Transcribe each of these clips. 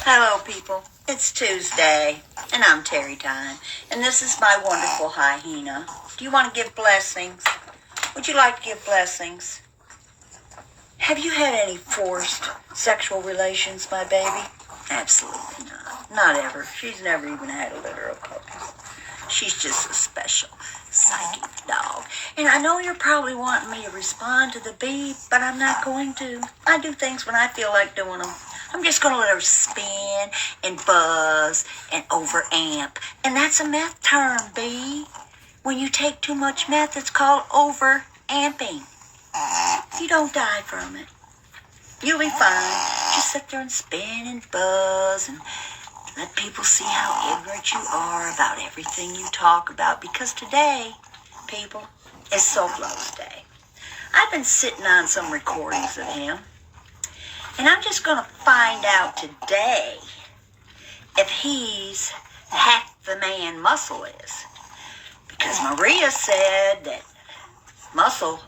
Hello, people. It's Tuesday, and I'm Terrietime, and this is my wonderful hyena. Do you want to give blessings? Would you like to give blessings? Have you had any forced sexual relations, my baby? Absolutely not. Not ever. She's never even had a litter of puppies. She's just a special psychic dog. And I know you're probably wanting me to respond to the beep, but I'm not going to. I do things when I feel like doing them. I'm just going to let her spin and buzz and overamp. And that's a meth term, B. When you take too much meth, it's called overamping. You don't die from it. You'll be fine. Just sit there and spin and buzz and let people see how ignorant you are about everything you talk about. Because today, people, is Self-Love's Day. I've been sitting on some recordings of him. And I'm just going to find out today if he's half the man Muscle is. Because Maria said that Muscle,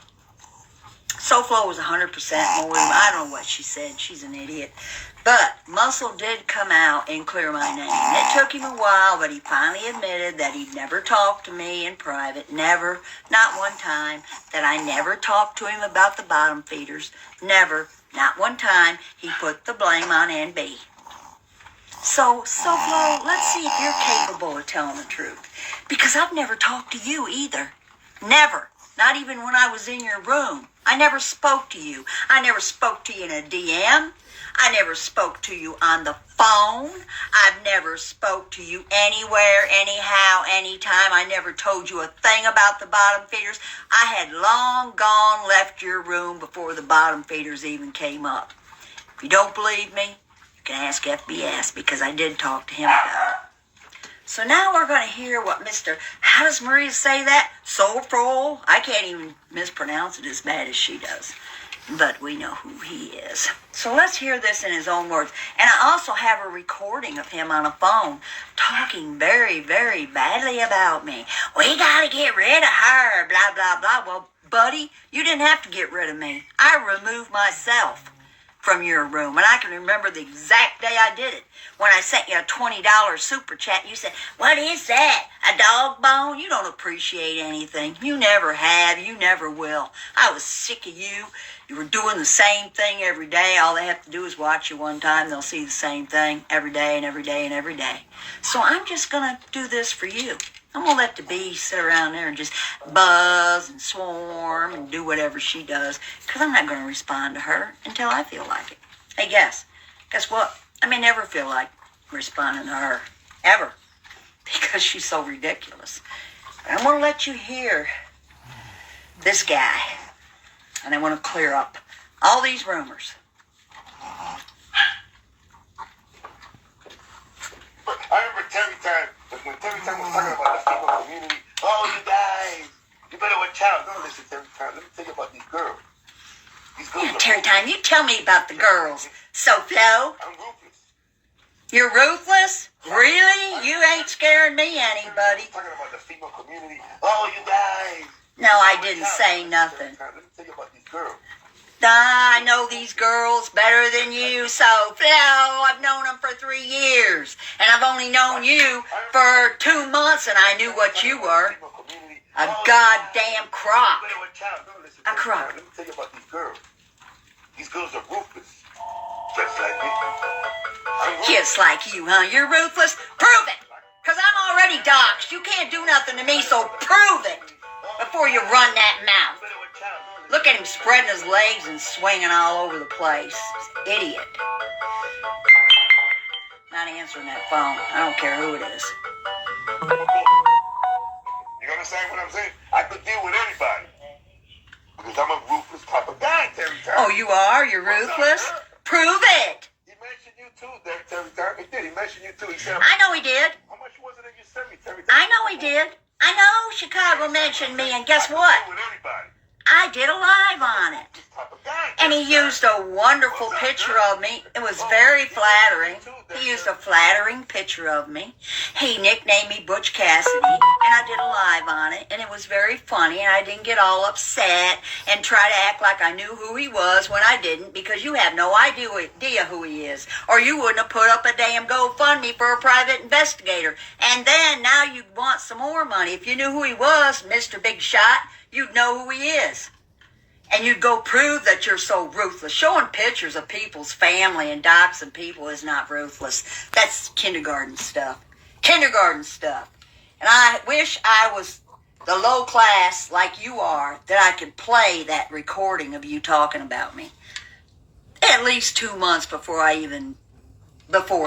SoFlo was 100% more. I don't know what she said. She's an idiot. But Muscle did come out and clear my name. It took him a while, but he finally admitted that he'd never talked to me in private. Never. Not one time. That I never talked to him about the bottom feeders. Never. Not one time. He put the blame on NB. So, SoFlo, let's see if you're capable of telling the truth. Because I've never talked to you either. Never. Not even when I was in your room. I never spoke to you. I never spoke to you in a DM. I never spoke to you on the phone. I've never spoke to you anywhere, anyhow, anytime. I never told you a thing about the bottom feeders. I had long gone left your room before the bottom feeders even came up. If you don't believe me, you can ask FBS because I did talk to him about it. So now we're going to hear what Mr. How does Maria say that? Soulful. I can't even mispronounce it as bad as she does. But we know who he is. So let's hear this in his own words. And I also have a recording of him on a phone talking very, very badly about me. We got to get rid of her, blah, blah, blah. Well, buddy, you didn't have to get rid of me. I removed myself from your room. And I can remember the exact day I did it. When I sent you a $20 super chat, you said, what is that? A dog bone? You don't appreciate anything. You never have. You never will. I was sick of you. You were doing the same thing every day. All they have to do is watch you one time. They'll see the same thing every day and every day and every day. So I'm just going to do this for you. I'm going to let the bee sit around there and just buzz and swarm and do whatever she does. Because I'm not going to respond to her until I feel like it. Hey, guess what? I may never feel like responding to her. Ever. Because she's so ridiculous. But I'm going to let you hear this guy. And I want to clear up all these rumors. I remember Terrietime, when Terrietime was talking about the female community. Oh, you guys, you better watch out. Don't listen to Terrietime. Let me tell you about these girls. These girls Yeah, Terrietime, you tell me about the girls. SoFlo. I'm ruthless. You're ruthless? Really? You ain't scaring me any, buddy. Talking about the female community. Oh, you guys. No, I didn't say nothing. Let me tell you about these girls. I know these girls better than you, SoFlo. I've known them for 3 years. And I've only known you for 2 months, and I knew what you were. A goddamn crock. A crock. Let me tell you about these girls. These girls are ruthless. Just like me. Just like you, huh? You're ruthless? Prove it! Because I'm already doxxed. You can't do nothing to me, so prove it before you run that mouth. Look at him spreading his legs and swinging all over the place. Idiot. Not answering that phone. I don't care who it is. You understand what I'm saying? I could deal with anybody. Because I'm a ruthless type of guy, Terrietime. Oh, you are? You're ruthless? Prove it! He mentioned you too, Terrietime. He did. He mentioned you too. He said, I know he did. how much was it that you sent me, Terrietime? I know he did. I know Chicago mentioned me, and guess what? I could deal with anybody. I did a live on it. type of guy. And he used a wonderful picture of me. It was very flattering. He used a flattering picture of me. He nicknamed me Butch Cassidy, and I did a live on it, and it was very funny, and I didn't get all upset and try to act like I knew who he was when I didn't, because you have no idea who he is, or you wouldn't have put up a damn GoFundMe for a private investigator. And then now you want some more money. If you knew who he was, Mr. Big Shot, you'd know who he is. And you'd go prove that you're so ruthless. Showing pictures of people's family and doxing people is not ruthless. That's kindergarten stuff. Kindergarten stuff. And I wish I was the low class like you are, that I could play that recording of you talking about me. At least 2 months before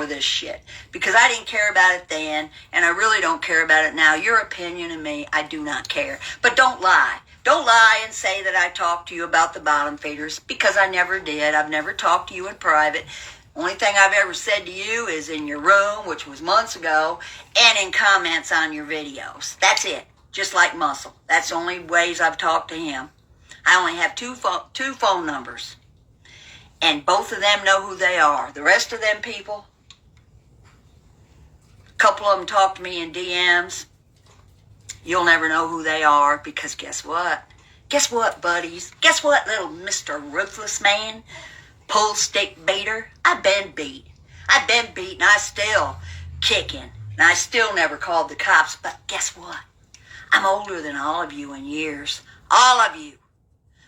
this shit. Because I didn't care about it then, and I really don't care about it now. Your opinion of me, I do not care. But don't lie. Don't lie and say that I talked to you about the bottom feeders, because I never did. I've never talked to you in private. Only thing I've ever said to you is in your room, which was months ago, and in comments on your videos. That's it. Just like Muscle. That's the only ways I've talked to him. I only have two phone numbers. And both of them know who they are. The rest of them people, a couple of them talk to me in DMs. You'll never know who they are, because guess what? Guess what, buddies? Guess what, little Mr. Ruthless Man? Pull stick beater? I've been beat. I've been beat, and I still kicking. And I still never called the cops. But guess what? I'm older than all of you in years. All of you.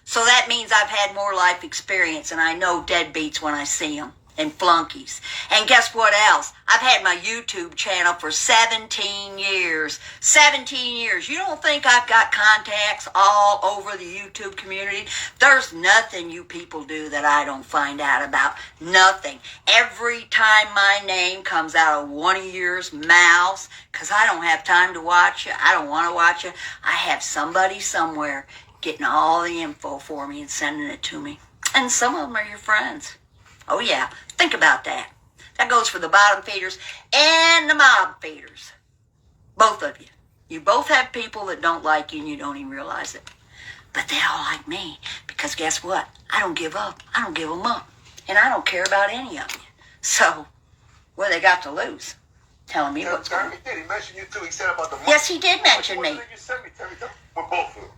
So that means I've had more life experience, and I know deadbeats when I see them, and flunkies. And guess what else? I've had my YouTube channel for 17 years. 17 years. You don't think I've got contacts all over the YouTube community? There's nothing you people do that I don't find out about. Nothing. Every time my name comes out of one of yours mouths, because I don't have time to watch it. I don't want to watch it. I have somebody somewhere getting all the info for me and sending it to me. And some of them are your friends. Oh yeah, think about that. That goes for the bottom feeders and the mob feeders. Both of you. You both have people that don't like you and you don't even realize it. But they all like me, because guess what? I don't give up. I don't give them up. And I don't care about any of you. So, what they got to lose? Telling me what's going on. Did he mention you too? He said about the money. Yes, he did mention me. You sent me, with both of them.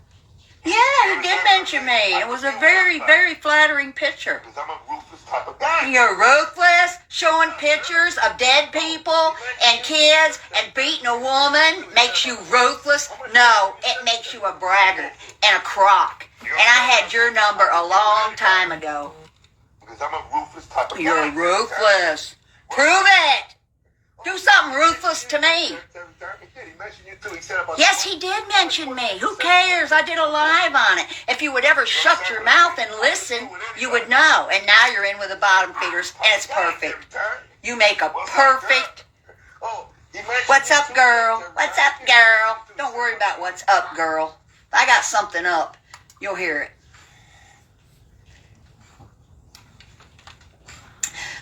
Yeah, he did mention me. It was a very, very flattering picture. Because I'm a ruthless type of guy. You're ruthless, showing pictures of dead people and kids and beating a woman makes you ruthless? No, it makes you a braggart and a crock. And I had your number a long time ago. Because I'm a ruthless type of guy. You're ruthless. Prove it. Do something ruthless to me. Yes, he did mention me. Who cares? I did a live on it. If you would ever shut your mouth and listen, you would know. And now you're in with the bottom feeders, and it's perfect. You make a perfect... What's up, girl? What's up, girl? Don't worry about what's up, girl. If I got something up, you'll hear it.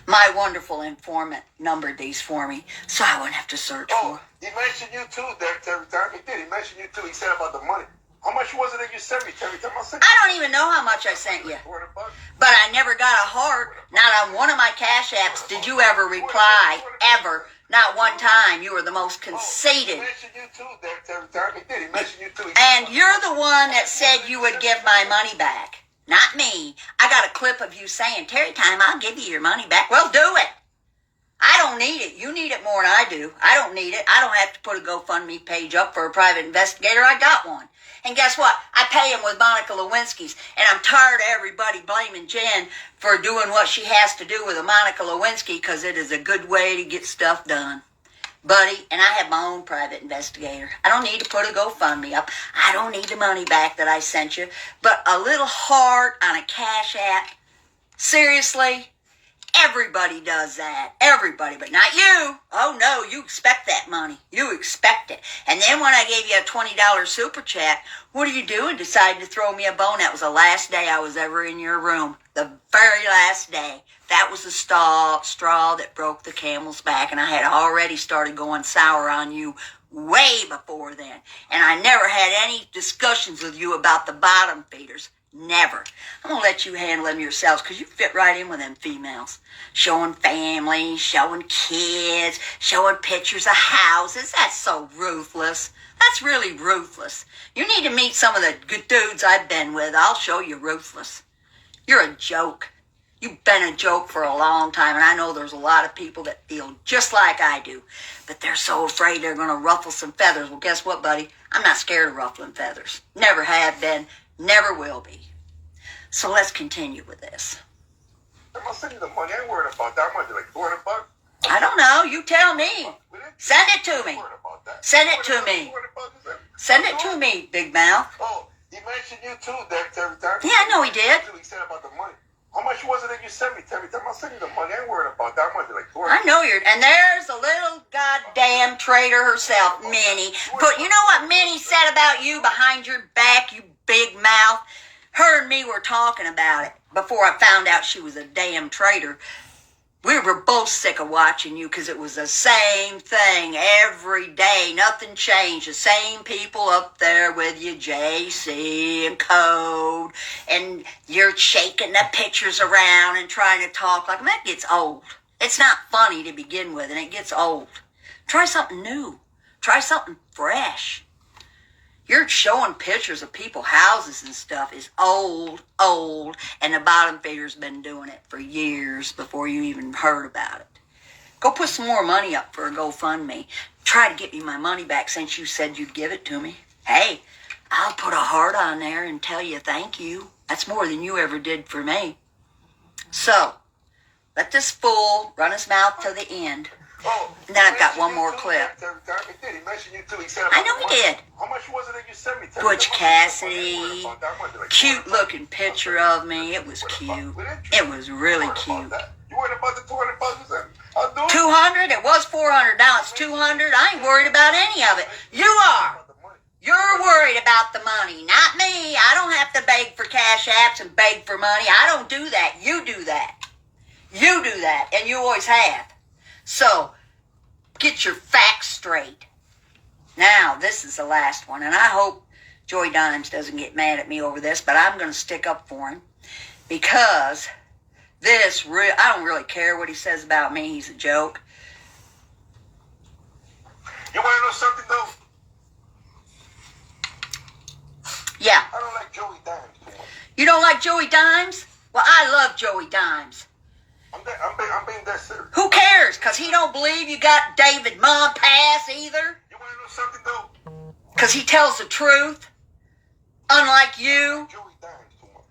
My wonderful informant numbered these for me, so I wouldn't have to search for. He mentioned you too, Terrietime. He did. He mentioned you too. He said about the money. How much was it that you sent me, Terrietime? I don't even know how much I sent you. But I never got a heart. Not on one of my cash apps did you ever reply. Ever. Not one time. You were the most conceited. He mentioned you too, Terrietime. He did. He mentioned you too. And you're the one that said you would give my money back. Not me. I got a clip of you saying, Terrietime, I'll give you your money back. Well, do it. I don't need it. You need it more than I do. I don't need it. I don't have to put a GoFundMe page up for a private investigator. I got one. And guess what? I pay him with Monica Lewinsky's. And I'm tired of everybody blaming Jen for doing what she has to do with a Monica Lewinsky, because it is a good way to get stuff done. Buddy, and I have my own private investigator. I don't need to put a GoFundMe up. I don't need the money back that I sent you. But a little heart on a cash app, seriously, everybody does that. Everybody, but not you. Oh no, you expect that money. You expect it. And then when I gave you a $20 super chat, what are you doing? Decided to throw me a bone. That was the last day I was ever in your room. The very last day. That was the straw that broke the camel's back, and I had already started going sour on you way before then. And I never had any discussions with you about the bottom feeders. Never. I'm going to let you handle them yourselves because you fit right in with them females. Showing family, showing kids, showing pictures of houses. That's so ruthless. That's really ruthless. You need to meet some of the good dudes I've been with. I'll show you ruthless. You're a joke. You've been a joke for a long time, and I know there's a lot of people that feel just like I do, but they're so afraid they're going to ruffle some feathers. Well, guess what, buddy? I'm not scared of ruffling feathers. Never have been, never will be. So let's continue with this. I'm gonna send you the money. I ain't worried about that. I'm gonna do like $200. I don't know. You tell me. Send it to me. Send it to me. Send it to me, Big Mouth. Oh, he mentioned you too, Terrietime. Yeah, I know he did. He said about the money. How much was it that you sent me, Terrietime? I'll send you the money. I ain't worried about that. I'm gonna do like $200. I know you're, and there's a little goddamn traitor herself, Minnie. But you know what Minnie said about you behind your back, you big mouth? Her and me were talking about it before I found out she was a damn traitor. We were both sick of watching you because it was the same thing every day. Nothing changed. The same people up there with you, JC and Code, and you're shaking the pictures around and trying to talk like that gets old. It's not funny to begin with, and it gets old. Try something new. Try something fresh. You're showing pictures of people's houses and stuff is old, and the bottom feeder's been doing it for years before you even heard about it. Go put some more money up for a GoFundMe. Try to get me my money back since you said you'd give it to me. Hey, I'll put a heart on there and tell you thank you. That's more than you ever did for me. So, let this fool run his mouth to the end. Oh, and then I've got one more clip. He mentioned you too. He said I know he did. How much was it that you sent me? Butch Cassidy, cute looking picture of me. It was cute. It was really cute. You worried about the $200? I'll do it. 200? It was 400. Now it's 200. I ain't worried about any of it. You are. You're worried about the money, not me. I don't have to beg for cash apps and beg for money. I don't do that. You do that. You do that, and you always have. So, get your facts straight. Now, this is the last one, and I hope Joey Dimes doesn't get mad at me over this, but I'm going to stick up for him because I don't really care what he says about me. He's a joke. You want to know something, though? Yeah. I don't like Joey Dimes too much. You don't like Joey Dimes? Well, I love Joey Dimes. I'm being that serious. Who cares? Because he don't believe you got David Mom Pass either. You want to know something, though? Because he tells the truth. Unlike you. Joey Dimes too much.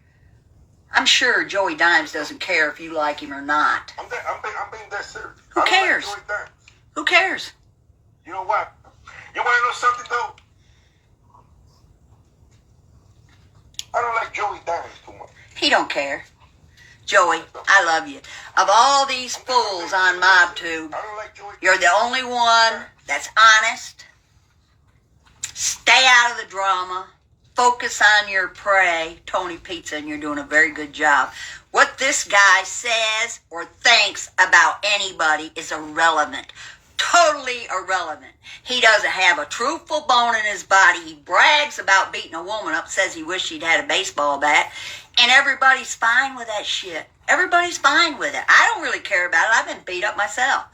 I'm sure Joey Dimes doesn't care if you like him or not. I'm being that serious. Who cares? I don't like Joey Dimes. Who cares? You know what? You want to know something, though? I don't like Joey Dimes too much. He don't care. Joey, I love you. Of all these fools on MobTube, you're the only one that's honest. Stay out of the drama. Focus on your prey, Tony Pizza, and you're doing a very good job. What this guy says or thinks about anybody is irrelevant. Totally irrelevant. He doesn't have a truthful bone in his body. He brags about beating a woman up, says he wished he'd had a baseball bat, and everybody's fine with that shit. Everybody's fine with it. I don't really care about it. I've been beat up myself.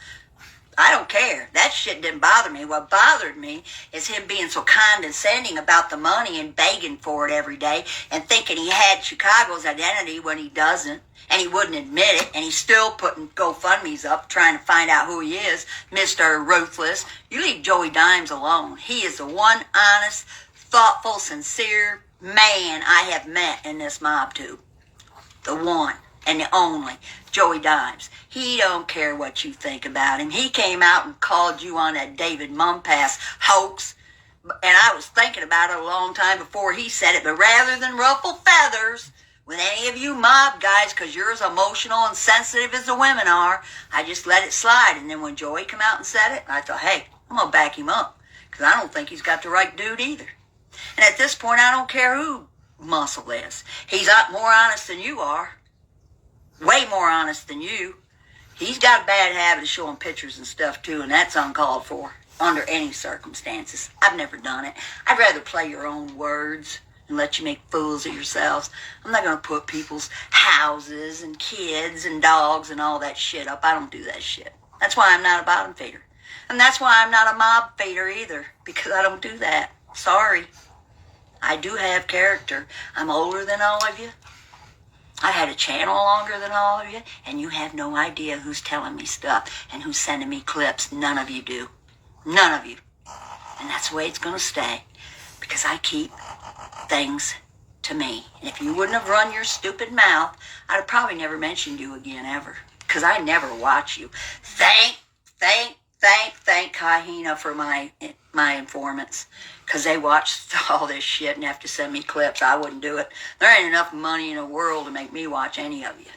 I don't care. That shit didn't bother me. What bothered me is him being so condescending about the money and begging for it every day and thinking he had Chicago's identity when he doesn't. And he wouldn't admit it, and he's still putting GoFundMe's up trying to find out who he is, Mr. Ruthless. You leave Joey Dimes alone. He is the one honest, thoughtful, sincere man I have met in this MobTube. The one and the only, Joey Dimes. He don't care what you think about him. He came out and called you on that David Mumpass hoax, and I was thinking about it a long time before he said it, but rather than ruffle feathers with any of you mob guys, because you're as emotional and sensitive as the women are, I just let it slide. And then when Joey came out and said it, I thought, hey, I'm going to back him up, because I don't think he's got the right dude either. And at this point, I don't care who Muscle is. He's more honest than you are. Way more honest than you. He's got a bad habit of showing pictures and stuff, too, and that's uncalled for under any circumstances. I've never done it. I'd rather play your own words and let you make fools of yourselves. I'm not going to put people's houses and kids and dogs and all that shit up. I don't do that shit. That's why I'm not a bottom feeder. And that's why I'm not a mob feeder either, because I don't do that. Sorry. I do have character. I'm older than all of you. I had a channel longer than all of you, and you have no idea who's telling me stuff and who's sending me clips. None of you do. None of you. And that's the way it's going to stay, because I keep things to me. And if you wouldn't have run your stupid mouth, I'd have probably never mentioned you again ever, because I never watch you. Thank Hyena for my informants, because they watch all this shit and have to send me clips. I wouldn't do it. There ain't enough money in the world to make me watch any of you.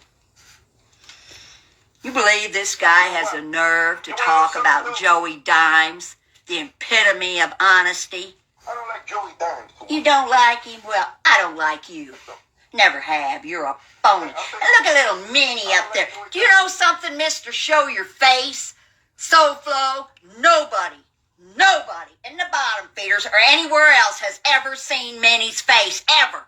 You believe this guy has the nerve to talk about Joey Dimes, the epitome of honesty? I don't like Joey Dimes. You don't like him? Well, I don't like you. Never have. You're a phony. And look at little Minnie up there. Do you know something, Mr. Show Your Face? SoFlo, nobody in the bottom feeders or anywhere else has ever seen Minnie's face, ever.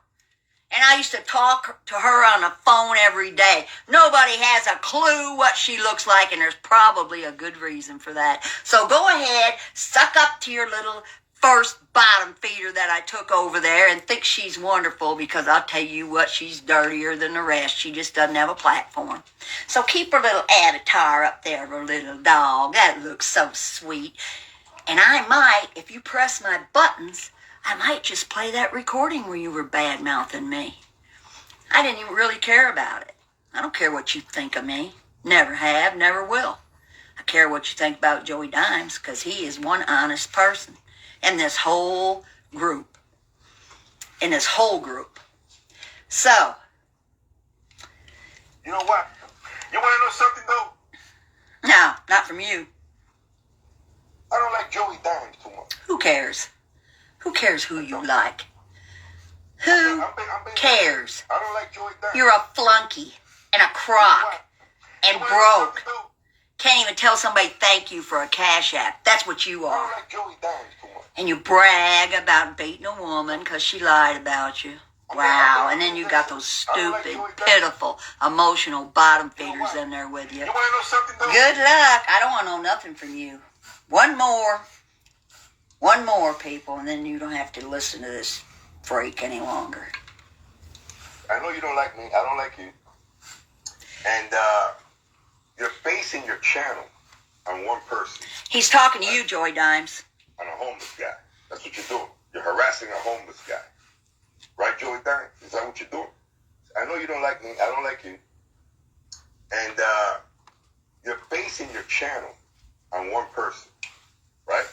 And I used to talk to her on the phone every day. Nobody has a clue what she looks like, and there's probably a good reason for that. So go ahead, suck up to your little first bottom feeder that I took over there and think she's wonderful, because I'll tell you what, she's dirtier than the rest. She just doesn't have a platform. So keep her little avatar up there, her little dog. That looks so sweet. And I might, if you press my buttons, I might just play that recording where you were bad-mouthing me. I didn't even really care about it. I don't care what you think of me. Never have, never will. I care what you think about Joey Dimes, because he is one honest person in this whole group. So. You know what? You want to know something, though? No, not from you. I don't like Joey Dimes too much. Who cares? Who cares who you like? Who cares? I don't like Joey Dimes. You're a flunky and a crock and broke. Can't even tell somebody thank you for a cash app. That's what you I are. don't like Joey Dimes too much. And you brag about beating a woman because she lied about you. Wow. And then you got those stupid, pitiful, emotional bottom feeders in there with you. You want to know something, though? Good luck. I don't want to know nothing from you. One more, people, and then you don't have to listen to this freak any longer. I know you don't like me. I don't like you. And you're basing your channel on one person. He's talking to you, Joey Dimes. On a homeless guy. That's what you're doing. You're harassing a homeless guy. Right, Joey Dimes? Is that what you're doing? I know you don't like me. I don't like you. And you're basing your channel on one person. Right?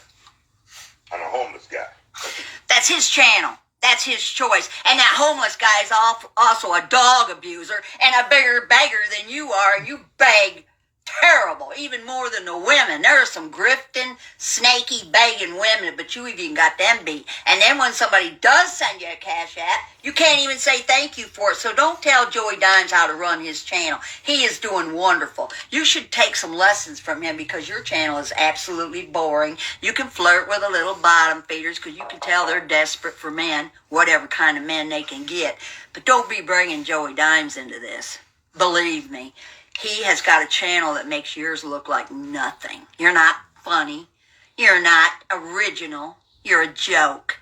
On a homeless guy. That's his channel. That's his choice. And that homeless guy is also a dog abuser and a bigger beggar than you are. You beg terrible, even more than the women. There are some grifting, snaky, begging women, but you even got them beat. And then when somebody does send you a cash app, you can't even say thank you for it. So don't tell Joey Dimes how to run his channel. He is doing wonderful. You should take some lessons from him, because your channel is absolutely boring. You can flirt with the little bottom feeders because you can tell they're desperate for men, whatever kind of men they can get. But don't be bringing Joey Dimes into this. Believe me. He has got a channel that makes yours look like nothing. You're not funny. You're not original. You're a joke.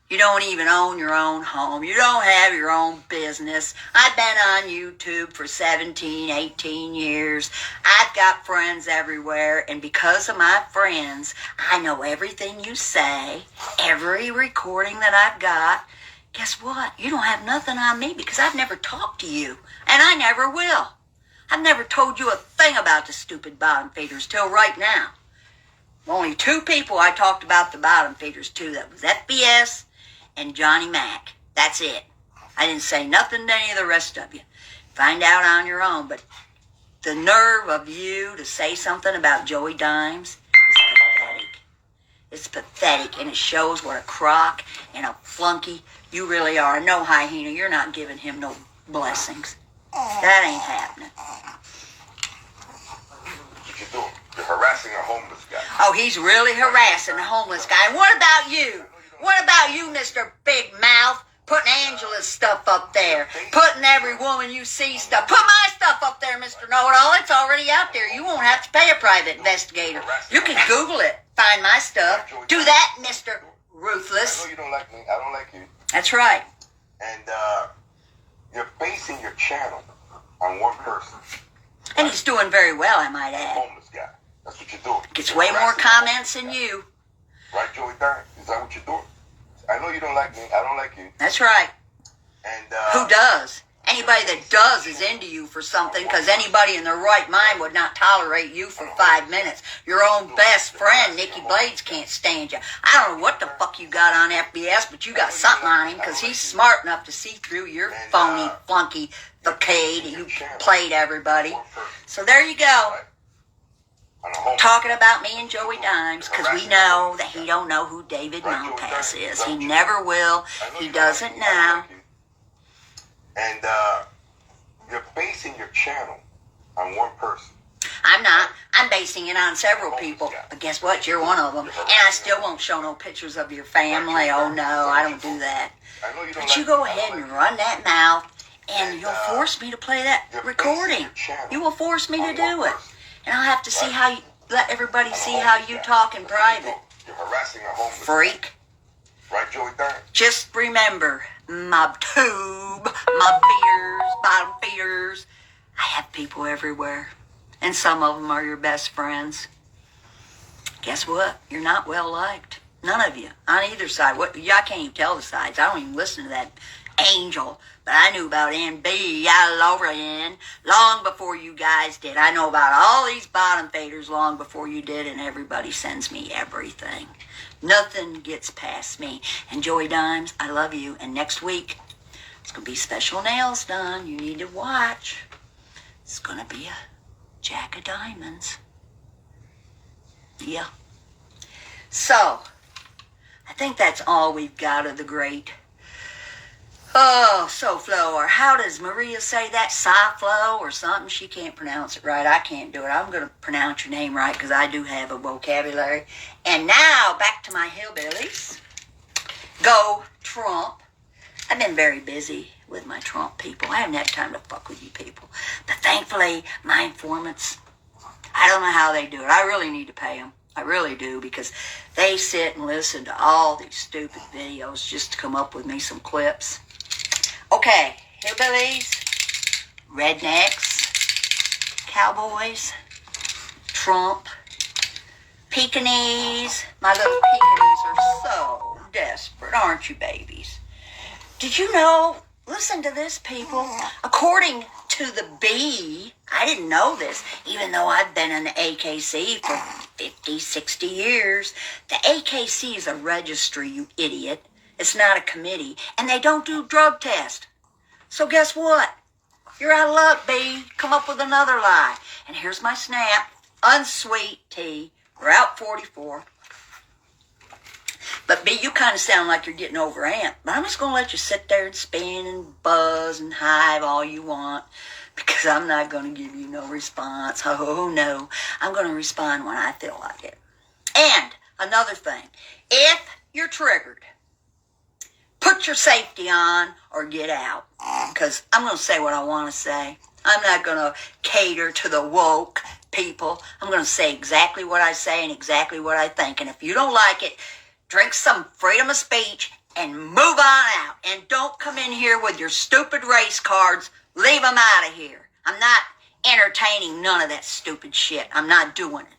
You don't even own your own home. You don't have your own business. I've been on YouTube for 17, 18 years. I've got friends everywhere. And because of my friends, I know everything you say, every recording that I've got. Guess what? You don't have nothing on me, because I've never talked to you. And I never will. I've never told you a thing about the stupid bottom feeders till right now. Only two people I talked about the bottom feeders to. That was FBS and Johnny Mac. That's it. I didn't say nothing to any of the rest of you. Find out on your own. But the nerve of you to say something about Joey Dimes is pathetic. It's pathetic, and it shows what a crock and a flunky you really are. No, Hyena, you're not giving him no blessings. That ain't happening. What you doing? You're harassing a homeless guy. Oh, he's really harassing the homeless guy. And what about you? What about you, Mr. Big Mouth? Putting Angela's stuff up there. Putting every woman you see stuff. Put my stuff up there, Mr. Know-It-All. It's already out there. You won't have to pay a private investigator. You can Google it. Find my stuff. Do that, Mr. Ruthless. I know you don't like me. I don't like you. That's right. And you're basing your channel on one person. And he's doing very well, I might A add. homeless guy. That's what you're doing. Gets You're way more harassing a comments homeless than guy. you. Right, Joey Dime? Is that what you're doing? I know you don't like me. I don't like you. That's right. And Who does? Anybody that does is into you for something, because anybody in their right mind would not tolerate you for 5 minutes. Your own best friend, Nikki Blades, can't stand you. I don't know what the fuck you got on FBS, but you got something on him, because he's smart enough to see through your phony, flunky facade. You played everybody. So there you go. Talking about me and Joey Dimes, because we know that he don't know who David Malpass is. He never will. He doesn't now. And you're basing your channel on one person. I'm not. I'm basing it on several people. But guess what? You're one of them. And I still won't show no pictures of your family. Oh, no, I don't do that. But you go ahead and run that mouth, and you'll force me to play that recording. You will force me to do it. And I'll have to see how you, let everybody see how you talk in private. You're harassing a homeless Freak. Right, Joey Dime? Just remember, my tube, my feeders, bottom feeders. I have people everywhere. And some of them are your best friends. Guess what? You're not well liked. None of you. On either side. What? I can't even tell the sides. I don't even listen to that Angel. But I knew about NB, Lauren, long before you guys did. I know about all these bottom faders long before you did, and everybody sends me everything. Nothing gets past me. And Joey Dimes, I love you. And next week, it's going to be special nails done. You need to watch. It's going to be a Jack of Diamonds. Yeah. So, I think that's all we've got of the great. Oh, SoFlo, or how does Maria say that? SoFlo or something? She can't pronounce it right. I can't do it. I'm going to pronounce your name right because I do have a vocabulary. And now, back to my hillbillies. Go Trump. I've been very busy with my Trump people. I haven't had time to fuck with you people. But thankfully, my informants, I don't know how they do it. I really need to pay them. I really do, because they sit and listen to all these stupid videos just to come up with me some clips. Okay, hillbillies, rednecks, cowboys, Trump, Pekingese. My little Pekingese are so desperate, aren't you, babies? Did you know, listen to this, people, according to the Bee, I didn't know this, even though I've been in the AKC for 50, 60 years. The AKC is a registry, you idiot. It's not a committee, and they don't do drug tests. So guess what? You're out of luck, B. Come up with another lie. And here's my snap. Unsweet tea, Route 44. But B, you kind of sound like you're getting overamped. But I'm just going to let you sit there and spin and buzz and hive all you want, because I'm not going to give you no response. Oh, no. I'm going to respond when I feel like it. And another thing, if you're triggered, put your safety on or get out, because I'm going to say what I want to say. I'm not going to cater to the woke people. I'm going to say exactly what I say and exactly what I think. And if you don't like it, drink some freedom of speech and move on out. And don't come in here with your stupid race cards. Leave them out of here. I'm not entertaining none of that stupid shit. I'm not doing it.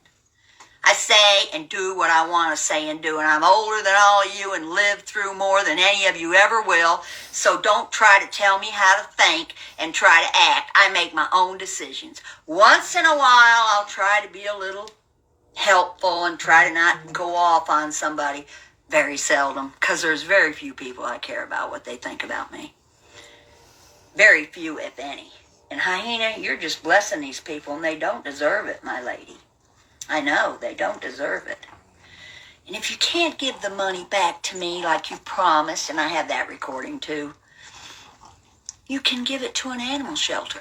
I say and do what I want to say and do, and I'm older than all of you and lived through more than any of you ever will, so don't try to tell me how to think and try to act. I make my own decisions. Once in a while, I'll try to be a little helpful and try to not go off on somebody. Very seldom, because there's very few people I care about what they think about me. Very few, if any. And Hyena, you're just blessing these people, and they don't deserve it, my lady. I know, they don't deserve it. And if you can't give the money back to me like you promised, and I have that recording too, you can give it to an animal shelter.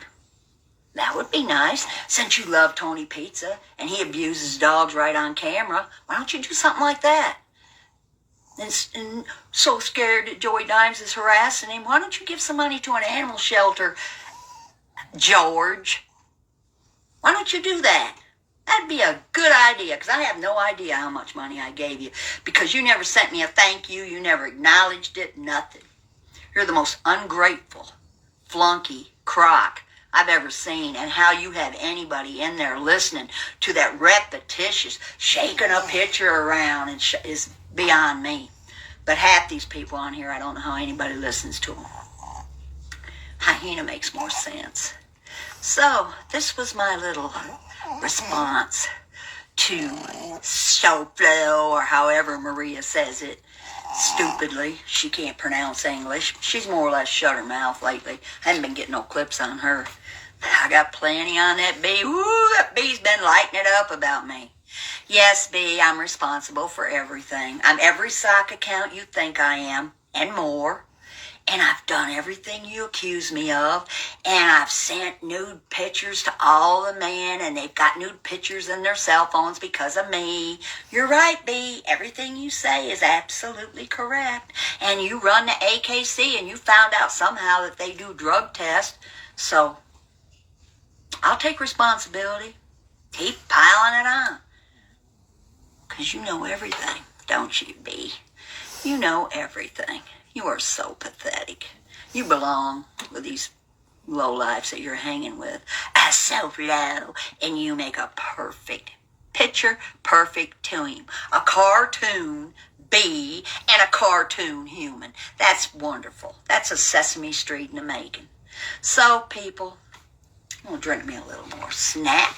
That would be nice, since you love Tony Pizza, and he abuses dogs right on camera. Why don't you do something like that? and so scared that Joey Dimes is harassing him. Why don't you give some money to an animal shelter, George? Why don't you do that? That'd be a good idea, because I have no idea how much money I gave you, because you never sent me a thank you. You never acknowledged it, nothing. You're the most ungrateful flunky crock I've ever seen, and how you have anybody in there listening to that repetitious shaking a picture around is beyond me. But half these people on here, I don't know how anybody listens to them. Hyena makes more sense. So this was my little response to Shoflo, or however Maria says it. Stupidly, she can't pronounce English. She's more or less shut her mouth lately. I haven't been getting no clips on her. I got plenty on that bee. Ooh, that bee's been lighting it up about me. Yes, bee, I'm responsible for everything. I'm every sock account you think I am, and more. And I've done everything you accuse me of. And I've sent nude pictures to all the men, and they've got nude pictures in their cell phones because of me. You're right, B. Everything you say is absolutely correct. And you run the AKC, and you found out somehow that they do drug tests. So I'll take responsibility. Keep piling it on. Because you know everything, don't you, B? You know everything. You are so pathetic. You belong with these lowlifes that you're hanging with. So low. And you make a perfect picture, perfect team. A cartoon bee and a cartoon human. That's wonderful. That's a Sesame Street in the making. So, people, I'm going to drink me a little more snap.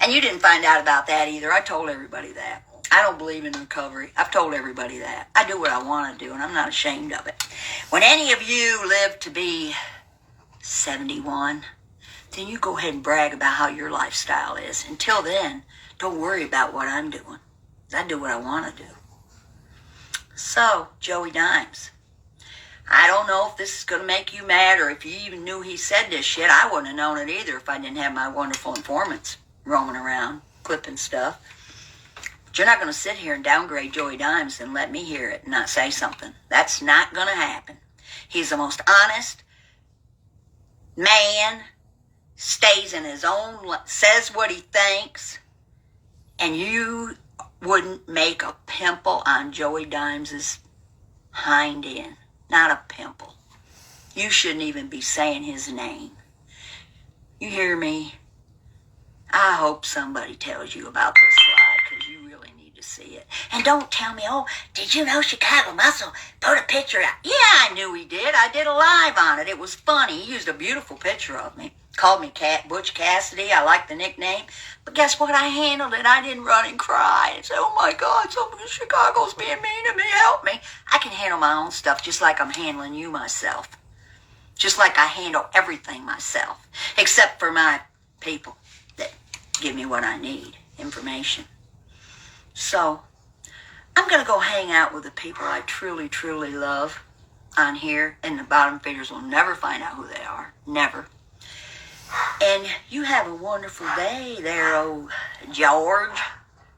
And you didn't find out about that either. I told everybody that. I don't believe in recovery. I've told everybody that. I do what I want to do, and I'm not ashamed of it. When any of you live to be 71, then you go ahead and brag about how your lifestyle is. Until then, don't worry about what I'm doing. I do what I want to do. So, Joey Dimes, I don't know if this is going to make you mad, or if you even knew he said this shit. I wouldn't have known it either if I didn't have my wonderful informants roaming around, clipping stuff. But you're not going to sit here and downgrade Joey Dimes and let me hear it and not say something. That's not going to happen. He's the most honest man, stays in his own, says what he thinks, and you wouldn't make a pimple on Joey Dimes's hind end. Not a pimple. You shouldn't even be saying his name. You hear me? I hope somebody tells you about this slide, because you really need to see it. And don't tell me, oh, did you know Chicago Muscle put a picture out? Yeah, I knew he did. I did a live on it. It was funny. He used a beautiful picture of me. Called me Butch Cassidy. I like the nickname. But guess what? I handled it. I didn't run and cry and say, oh my God, somebody in Chicago's being mean to me. Help me. I can handle my own stuff just like I'm handling you myself. Just like I handle everything myself. Except for my people that give me what I need. Information. So, I'm going to go hang out with the people I truly, truly love on here. And the bottom feeders will never find out who they are. Never. And you have a wonderful day there, oh George.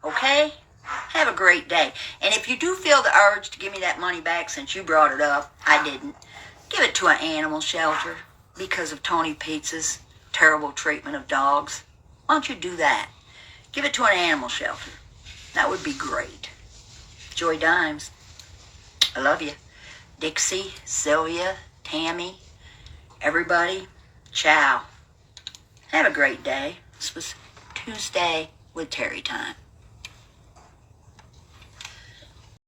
Okay? Have a great day. And if you do feel the urge to give me that money back since you brought it up, I didn't. Give it to an animal shelter because of Tony Pizza's terrible treatment of dogs. Why don't you do that? Give it to an animal shelter. That would be great. Joy Dimes, I love you. Dixie, Sylvia, Tammy, everybody, ciao. Have a great day. This was Tuesday with Terrietime.